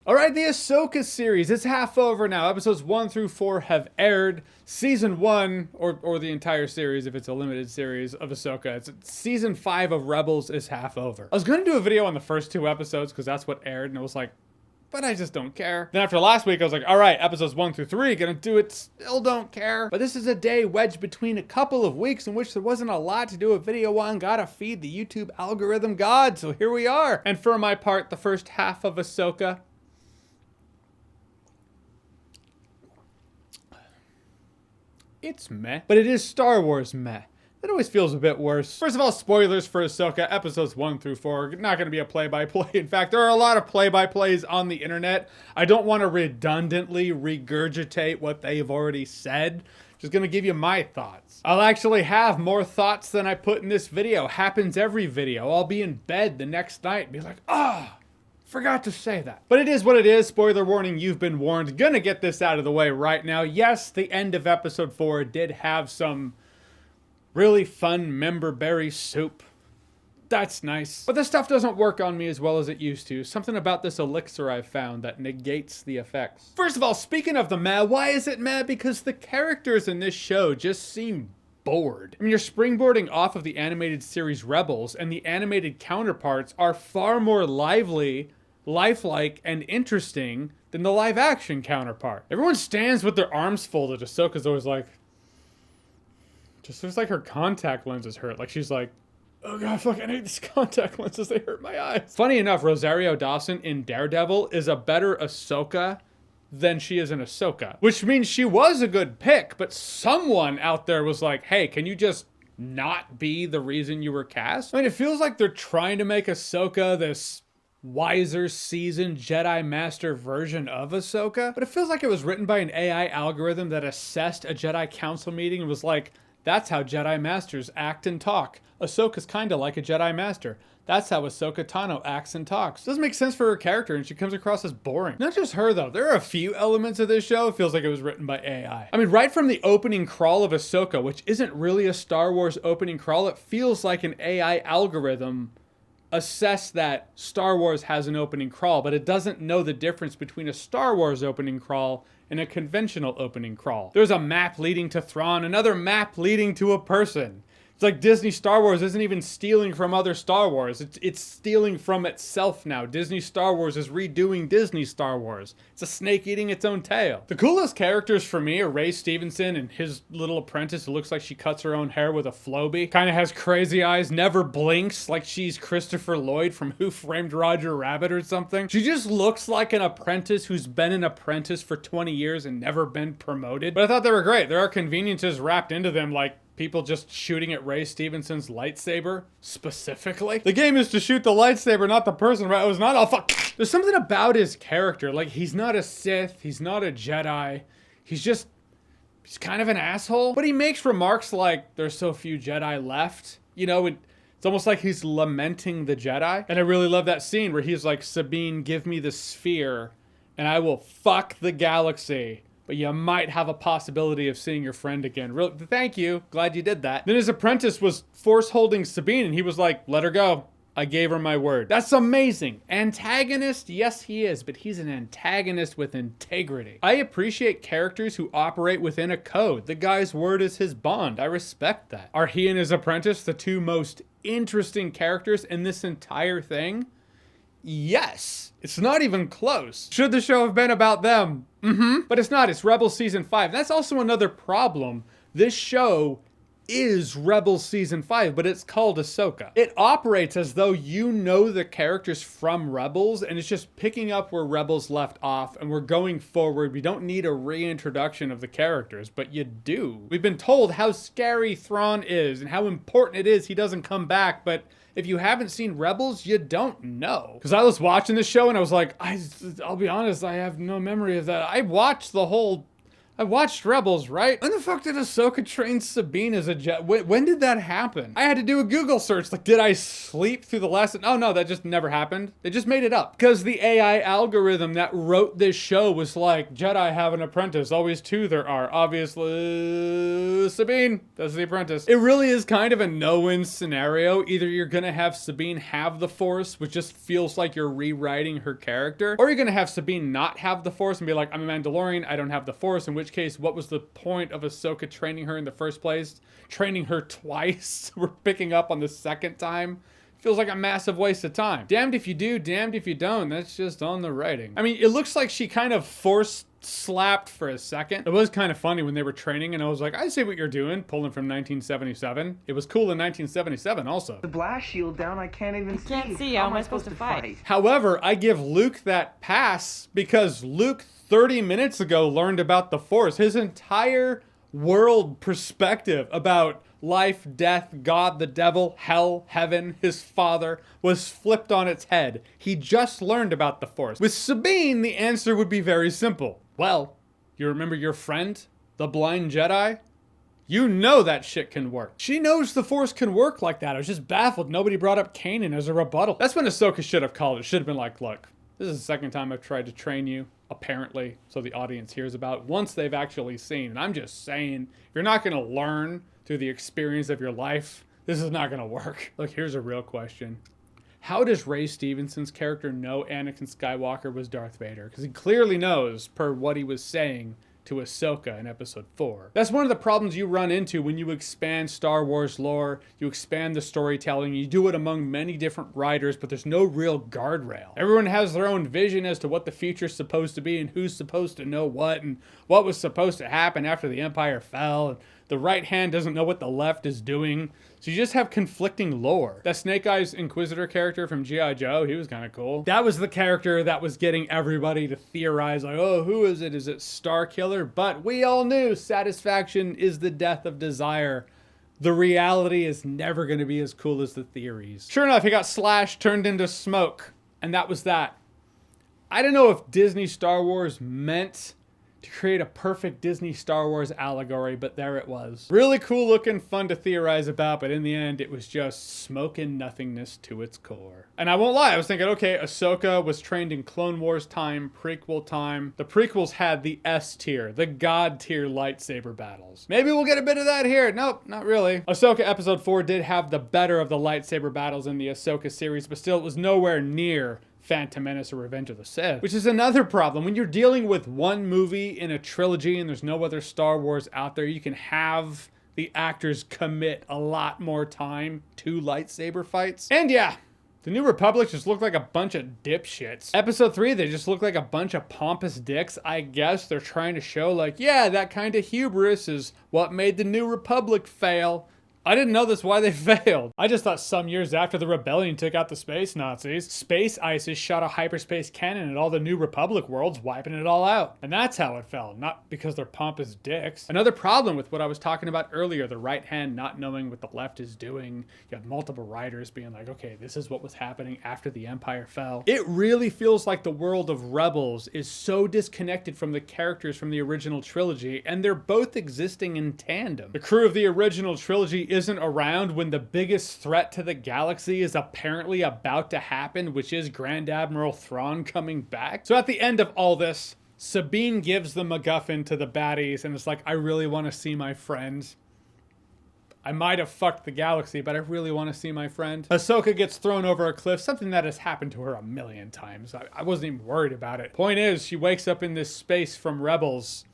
All right, the Ahsoka series is half over now. Episodes 1 through 4 have aired. Season 1, or the entire series if it's a limited series of Ahsoka, season 5 of Rebels is half over. I was going to do a video on the first 2 episodes because that's what aired, and I was like, but I just don't care. Then after last week, I was like, all right, episodes 1 through 3, gonna do it, still don't care. But this is a day wedged between a couple of weeks in which there wasn't a lot to do a video on. Gotta feed the YouTube algorithm god, so here we are. And for my part, the first half of Ahsoka, it's meh, but it is Star Wars meh. It always feels a bit worse. First of all, spoilers for Ahsoka, episodes 1 through 4. Not going to be a play-by-play. In fact, there are a lot of play-by-plays on the internet. I don't want to redundantly regurgitate what they've already said. Just going to give you my thoughts. I'll actually have more thoughts than I put in this video. Happens every video. I'll be in bed the next night and be like, forgot to say that. But it is what it is. Spoiler warning, you've been warned. Gonna get this out of the way right now. Yes, the end of episode 4 did have some really fun member berry soup. That's nice. But this stuff doesn't work on me as well as it used to. Something about this elixir I've found that negates the effects. First of all, speaking of the meh, why is it meh? Because the characters in this show just seem bored. I mean, you're springboarding off of the animated series Rebels, and the animated counterparts are far more lively, lifelike, and interesting than the live action counterpart. Everyone stands with their arms folded. Ahsoka's always like, just looks like her contact lenses hurt. Like she's like, oh god, fuck, I need these contact lenses, they hurt my eyes. Funny enough, Rosario Dawson in Daredevil is a better Ahsoka than she is in Ahsoka. Which means she was a good pick, but someone out there was like, hey, can you just not be the reason you were cast? I mean, it feels like they're trying to make Ahsoka this wiser, seasoned Jedi Master version of Ahsoka, but it feels like it was written by an AI algorithm that assessed a Jedi Council meeting and was like, that's how Jedi Masters act and talk. Ahsoka's kinda like a Jedi Master. That's how Ahsoka Tano acts and talks. Doesn't make sense for her character, and she comes across as boring. Not just her, though. There are a few elements of this show it feels like it was written by AI. I mean, right from the opening crawl of Ahsoka, which isn't really a Star Wars opening crawl, it feels like an AI algorithm assessed that Star Wars has an opening crawl, but it doesn't know the difference between a Star Wars opening crawl and a conventional opening crawl. There's a map leading to Thrawn, another map leading to a person. It's like Disney Star Wars isn't even stealing from other Star Wars. It's stealing from itself now. Disney Star Wars is redoing Disney Star Wars. It's a snake eating its own tail. The coolest characters for me are Ray Stevenson and his little apprentice who looks like she cuts her own hair with a Flowbee. Kind of has crazy eyes, never blinks, like she's Christopher Lloyd from Who Framed Roger Rabbit or something. She just looks like an apprentice who's been an apprentice for 20 years and never been promoted. But I thought they were great. There are conveniences wrapped into them, like people just shooting at Ray Stevenson's lightsaber, specifically. The game is to shoot the lightsaber, not the person, right? It was not all fuck. There's something about his character. Like, he's not a Sith, he's not a Jedi. He's kind of an asshole. But he makes remarks like, there's so few Jedi left. You know, it's almost like he's lamenting the Jedi. And I really love that scene where he's like, Sabine, give me the sphere, and I will fuck the galaxy. But you might have a possibility of seeing your friend again. Really, thank you. Glad you did that. Then his apprentice was force holding Sabine, and he was like, let her go. I gave her my word. That's amazing. Antagonist? Yes, he is, but he's an antagonist with integrity. I appreciate characters who operate within a code. The guy's word is his bond. I respect that. Are he and his apprentice the two most interesting characters in this entire thing? Yes. It's not even close. Should the show have been about them? But it's not. It's Rebels Season 5. That's also another problem. This show is Rebels Season 5, but it's called Ahsoka. It operates as though you know the characters from Rebels, and it's just picking up where Rebels left off, and we're going forward. We don't need a reintroduction of the characters, but you do. We've been told how scary Thrawn is, and how important it is he doesn't come back, but if you haven't seen Rebels, you don't know. Because I was watching this show and I was like, I'll be honest, I have no memory of that. I watched the whole I watched Rebels, right? When the fuck did Ahsoka train Sabine as a Jedi? When did that happen? I had to do a Google search. Like, did I sleep through the lesson? Oh no, that just never happened. They just made it up. Because the AI algorithm that wrote this show was like, Jedi have an apprentice. Always two there are. Obviously, Sabine, that's the apprentice. It really is kind of a no-win scenario. Either you're gonna have Sabine have the Force, which just feels like you're rewriting her character, or you're gonna have Sabine not have the Force and be like, I'm a Mandalorian, I don't have the Force, in which case, what was the point of Ahsoka training her in the first place? Training her twice? We're picking up on the second time? Feels like a massive waste of time. Damned if you do, damned if you don't. That's just on the writing. I mean, it looks like she kind of Force slapped for a second. It was kind of funny when they were training and I was like, I see what you're doing, pulling from 1977. It was cool in 1977 also. The blast shield down, I can't even see. Can't see, how am I supposed to fight? However, I give Luke that pass because Luke 30 minutes ago learned about the Force. His entire world perspective about life, death, God, the devil, hell, heaven, his father, was flipped on its head. He just learned about the Force. With Sabine, the answer would be very simple. Well, you remember your friend, the blind Jedi? You know that shit can work. She knows the Force can work like that. I was just baffled nobody brought up Kanan as a rebuttal. That's when Ahsoka should have called it. Should have been like, look, this is the second time I've tried to train you, apparently, so the audience hears about once they've actually seen. And I'm just saying, if you're not going to learn through the experience of your life, this is not going to work. Look, here's a real question. How does Ray Stevenson's character know Anakin Skywalker was Darth Vader? Because he clearly knows, per what he was saying to Ahsoka in episode 4. That's one of the problems you run into when you expand Star Wars lore, you expand the storytelling, you do it among many different writers, but there's no real guardrail. Everyone has their own vision as to what the future's supposed to be and who's supposed to know what and what was supposed to happen after the Empire fell. And the right hand doesn't know what the left is doing. So you just have conflicting lore. That Snake Eyes Inquisitor character from G.I. Joe, he was kind of cool. That was the character that was getting everybody to theorize, like, oh, who is it? Is it Starkiller? But we all knew satisfaction is the death of desire. The reality is never going to be as cool as the theories. Sure enough, he got slashed, turned into smoke. And that was that. I don't know if Disney Star Wars meant to create a perfect Disney Star Wars allegory, but there it was. Really cool looking, fun to theorize about, but in the end, it was just smoke and nothingness to its core. And I won't lie, I was thinking, okay, Ahsoka was trained in Clone Wars time, prequel time. The prequels had the S tier, the God tier lightsaber battles. Maybe we'll get a bit of that here. Nope, not really. Ahsoka episode 4 did have the better of the lightsaber battles in the Ahsoka series, but still it was nowhere near Phantom Menace or Revenge of the Sith, which is another problem. When you're dealing with one movie in a trilogy and there's no other Star Wars out there, you can have the actors commit a lot more time to lightsaber fights. And yeah, the New Republic just looked like a bunch of dipshits. Episode 3, they just look like a bunch of pompous dicks. I guess they're trying to show like, yeah, that kind of hubris is what made the New Republic fail. I didn't know that's why they failed. I just thought some years after the rebellion took out the space Nazis, Space ISIS shot a hyperspace cannon at all the New Republic worlds, wiping it all out. And that's how it fell, not because they're pompous dicks. Another problem with what I was talking about earlier, the right hand not knowing what the left is doing. You have multiple writers being like, okay, this is what was happening after the Empire fell. It really feels like the world of Rebels is so disconnected from the characters from the original trilogy, and they're both existing in tandem. The crew of the original trilogy isn't around when the biggest threat to the galaxy is apparently about to happen, which is Grand Admiral Thrawn coming back. So at the end of all this, Sabine gives the MacGuffin to the baddies and it's like, I really want to see my friend. I might have fucked the galaxy, but I really want to see my friend. Ahsoka gets thrown over a cliff, something that has happened to her a million times. I wasn't even worried about it. Point is, she wakes up in this space from Rebels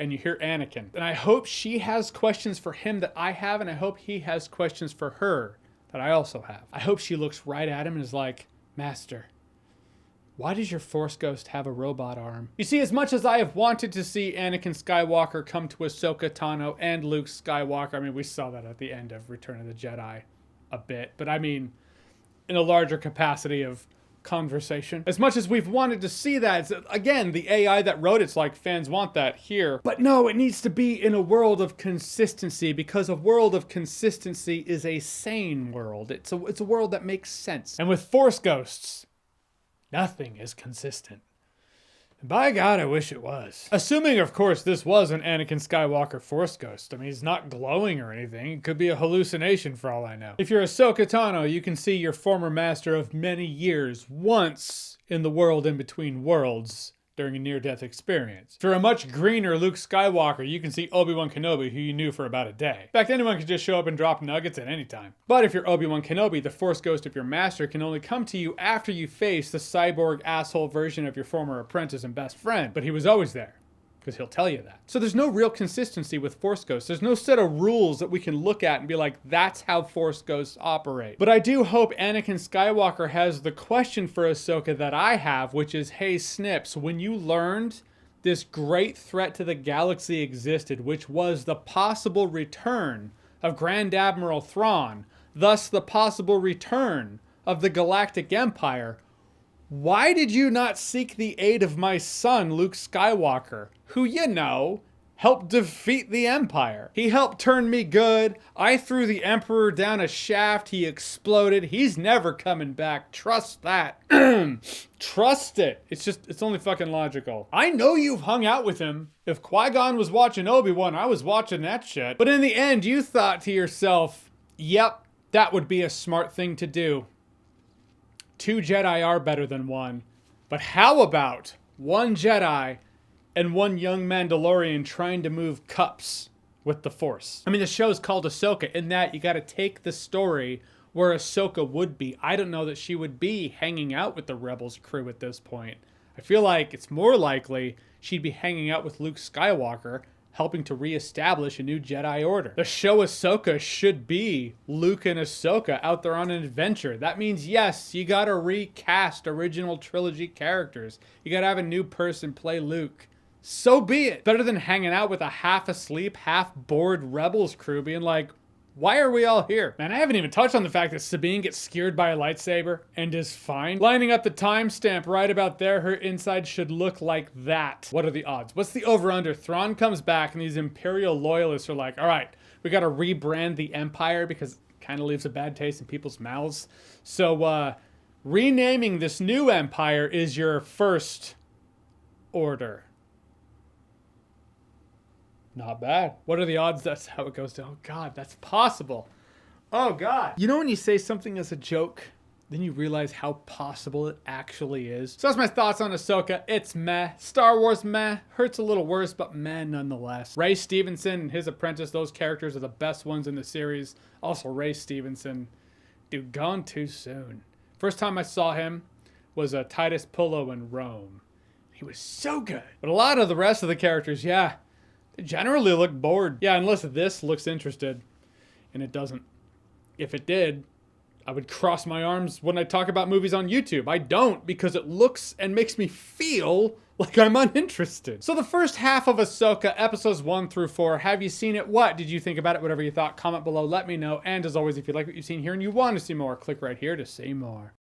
and you hear Anakin. And I hope she has questions for him that I have, and I hope he has questions for her that I also have. I hope she looks right at him and is like, Master, why does your Force Ghost have a robot arm? You see, as much as I have wanted to see Anakin Skywalker come to Ahsoka Tano and Luke Skywalker, I mean, we saw that at the end of Return of the Jedi a bit, but I mean, in a larger capacity of conversation. As much as we've wanted to see that, again, the AI that wrote it's like, fans want that here. But no, it needs to be in a world of consistency, because a world of consistency is a sane world. It's a world that makes sense. And with Force Ghosts, nothing is consistent. By God, I wish it was. Assuming, of course, this was an Anakin Skywalker Force ghost. I mean, he's not glowing or anything. It could be a hallucination for all I know. If you're Ahsoka Tano, you can see your former master of many years once in the world in between worlds during a near-death experience. For a much greener Luke Skywalker, you can see Obi-Wan Kenobi, who you knew for about a day. In fact, anyone can just show up and drop nuggets at any time. But if you're Obi-Wan Kenobi, the Force ghost of your master can only come to you after you face the cyborg asshole version of your former apprentice and best friend. But he was always there, because he'll tell you that. So there's no real consistency with Force ghosts. There's no set of rules that we can look at and be like, that's how Force ghosts operate. But I do hope Anakin Skywalker has the question for Ahsoka that I have, which is, hey Snips, when you learned this great threat to the galaxy existed, which was the possible return of Grand Admiral Thrawn, thus the possible return of the Galactic Empire, why did you not seek the aid of my son, Luke Skywalker, who, you know, helped defeat the Empire? He helped turn me good. I threw the Emperor down a shaft. He exploded. He's never coming back. Trust that. Trust it. It's only fucking logical. I know you've hung out with him. If Qui-Gon was watching Obi-Wan, I was watching that shit. But in the end, you thought to yourself, yep, that would be a smart thing to do. 2 Jedi are better than 1. But how about 1 Jedi and 1 young Mandalorian trying to move cups with the Force? I mean, the show's called Ahsoka. In that, you gotta take the story where Ahsoka would be. I don't know that she would be hanging out with the Rebels crew at this point. I feel like it's more likely she'd be hanging out with Luke Skywalker, helping to reestablish a new Jedi Order. The show Ahsoka should be Luke and Ahsoka out there on an adventure. That means, yes, you gotta recast original trilogy characters. You gotta have a new person play Luke. So be it. Better than hanging out with a half asleep, half bored Rebels crew being like, why are we all here? Man, I haven't even touched on the fact that Sabine gets skewered by a lightsaber and is fine. Lining up the timestamp right about there, her inside should look like that. What are the odds? What's the over-under? Thrawn comes back and these Imperial loyalists are like, all right, we gotta rebrand the Empire because it kind of leaves a bad taste in people's mouths. So, renaming this new Empire is your first order. Not bad. What are the odds that's how it goes down? Oh God, that's possible. Oh God. You know when you say something as a joke, then you realize how possible it actually is? So that's my thoughts on Ahsoka. It's meh. Star Wars meh. Hurts a little worse, but meh nonetheless. Ray Stevenson and his apprentice, those characters are the best ones in the series. Also Ray Stevenson. Dude, gone too soon. First time I saw him was Titus Pullo in Rome. He was so good. But a lot of the rest of the characters, yeah, they generally look bored. Yeah, unless this looks interested. And it doesn't. If it did, I would cross my arms when I talk about movies on YouTube. I don't, because it looks and makes me feel like I'm uninterested. So the first half of Ahsoka, episodes 1 through 4, have you seen it? What did you think about it? Whatever you thought, comment below, let me know. And as always, if you like what you've seen here and you want to see more, click right here to see more.